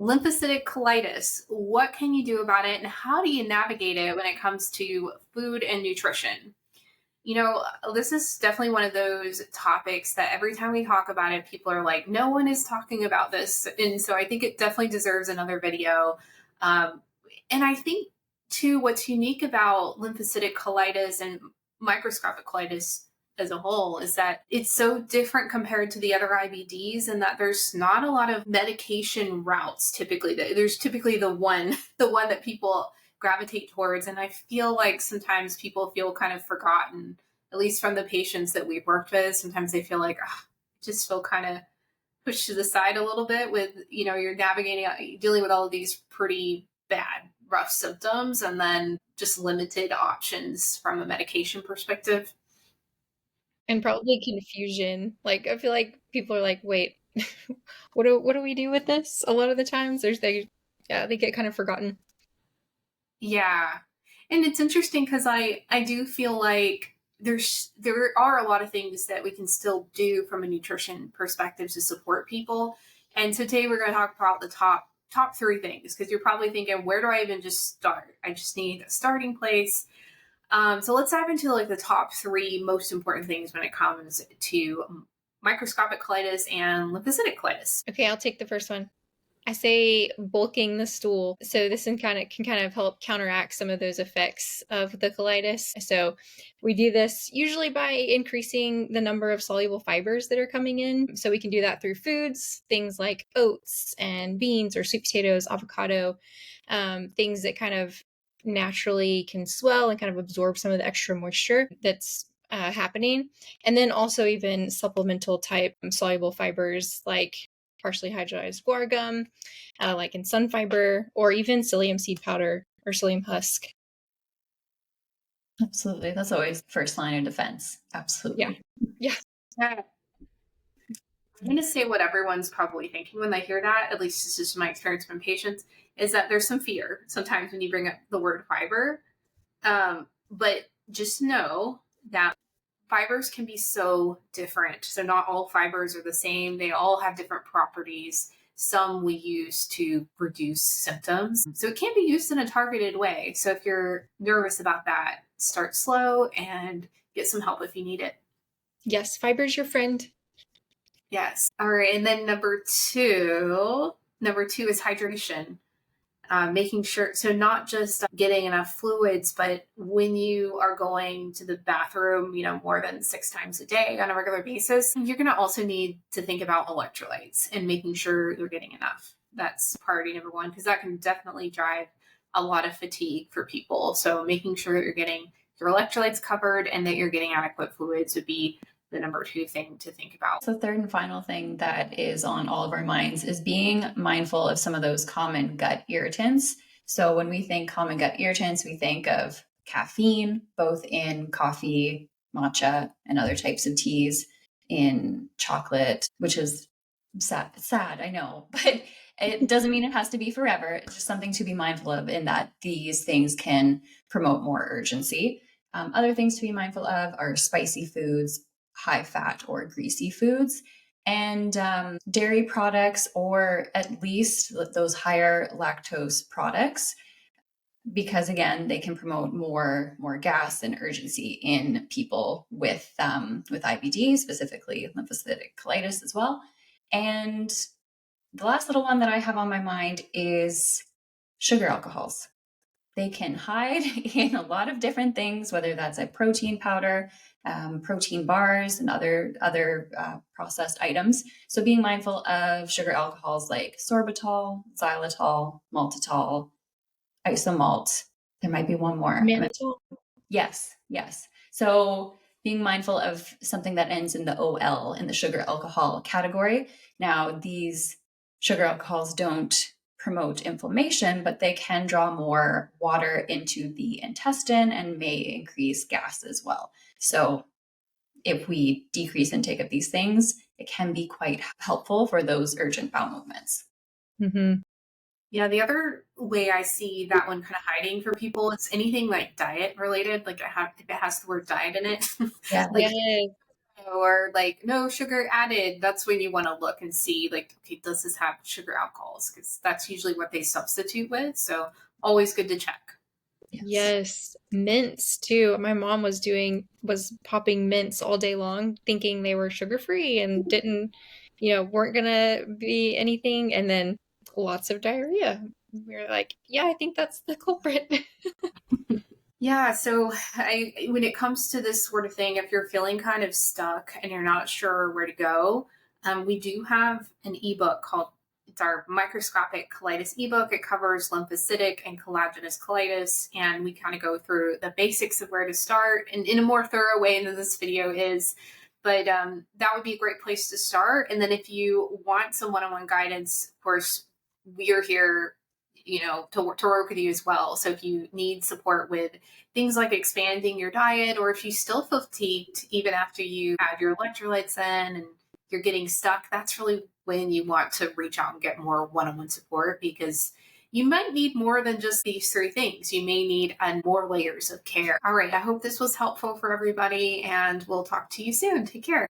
Lymphocytic colitis. What can you do about it, and how do you navigate it when it comes to food and nutrition? This is definitely one of those topics that every time we talk about it, people are like, no one is talking about this. And so I think it definitely deserves another video. Um, and I think, too, what's unique about lymphocytic colitis and microscopic colitis as a whole is that it's so different compared to the other IBDs, and that there's not a lot of medication routes typically. There's typically the one, the one that people gravitate towards. And I feel like sometimes people feel kind of forgotten, at least from the patients that we've worked with. Sometimes they feel like, just feel kind of pushed to the side a little bit with, you're navigating, dealing with all of these pretty bad, rough symptoms, and then just limited options from a medication perspective. And probably confusion. Like I feel like people are like, wait, what do we do with this? A lot of the times they get kind of forgotten. Yeah. And it's interesting because I do feel like there are a lot of things that we can still do from a nutrition perspective to support people. And so today we're going to talk about the top three things, because you're probably thinking, where do I even just start? I just need a starting place. So let's dive into like the top three most important things when it comes to microscopic colitis and lymphocytic colitis. Okay, I'll take the first one. I say bulking the stool. So this can kind of help counteract some of those effects of the colitis. So we do this usually by increasing the number of soluble fibers that are coming in. So we can do that through foods, things like oats and beans or sweet potatoes, avocado, things that kind of naturally can swell and kind of absorb some of the extra moisture that's happening. And then also even supplemental type soluble fibers like partially hydrolyzed guar gum, like in sun fiber, or even psyllium seed powder or psyllium husk. Absolutely. That's always first line of defense. Yeah. Absolutely. Yeah. Yeah. I'm going to say what everyone's probably thinking when they hear that, at least this is my experience from patients, is that there's some fear sometimes when you bring up the word fiber. But just know that fibers can be so different. So not all fibers are the same. They all have different properties. Some we use to reduce symptoms. So it can be used in a targeted way. So if you're nervous about that, start slow and get some help if you need it. Yes, fiber's your friend. Yes. All right. And then number two is hydration. Making sure, so not just getting enough fluids, but when you are going to the bathroom, more than 6 times a day on a regular basis, you're going to also need to think about electrolytes and making sure you're getting enough. That's priority number one, because that can definitely drive a lot of fatigue for people. So making sure that you're getting your electrolytes covered and that you're getting adequate fluids would be the number two thing to think about. So the third and final thing that is on all of our minds is being mindful of some of those common gut irritants. So when we think common gut irritants, we think of caffeine, both in coffee, matcha, and other types of teas, in chocolate, which is sad, I know, but it doesn't mean it has to be forever. It's just something to be mindful of, in that these things can promote more urgency. Other things to be mindful of are spicy foods, high fat or greasy foods, and dairy products, or at least those higher lactose products, because again, they can promote more gas and urgency in people with IBD, specifically lymphocytic colitis as well. And the last little one that I have on my mind is sugar alcohols. They can hide in a lot of different things, whether that's a protein powder, protein bars, and other processed items. So being mindful of sugar alcohols like sorbitol, xylitol, maltitol, isomalt. There might be one more. Mannitol. Yes. So being mindful of something that ends in the OL in the sugar alcohol category. Now, these sugar alcohols don't promote inflammation, but they can draw more water into the intestine and may increase gas as well. So if we decrease intake of these things, it can be quite helpful for those urgent bowel movements. Mm-hmm. Yeah, the other way I see that one kind of hiding for people is anything like diet related, like if it has the word diet in it. Yeah. Like Yes. or like no sugar added, that's when you want to look and see like, okay, does this have sugar alcohols? Because that's usually what they substitute with. So always good to check. Yes. Yes, mints too. My mom was popping mints all day long, thinking they were sugar free and didn't, weren't gonna be anything, and then lots of diarrhea. We were like, yeah, I think that's the culprit. Yeah, so when it comes to this sort of thing, if you're feeling kind of stuck and you're not sure where to go, we do have an ebook called, it's our Microscopic Colitis ebook. It covers lymphocytic and collagenous colitis, and we kind of go through the basics of where to start and in a more thorough way than this video is. But that would be a great place to start. And then if you want some one-on-one guidance, of course, we are here, to work with you as well. So if you need support with things like expanding your diet, or if you still feel fatigued even after you have your electrolytes in and you're getting stuck, that's really when you want to reach out and get more one-on-one support, because you might need more than just these three things. You may need more layers of care. All right, I hope this was helpful for everybody, and we'll talk to you soon. Take care.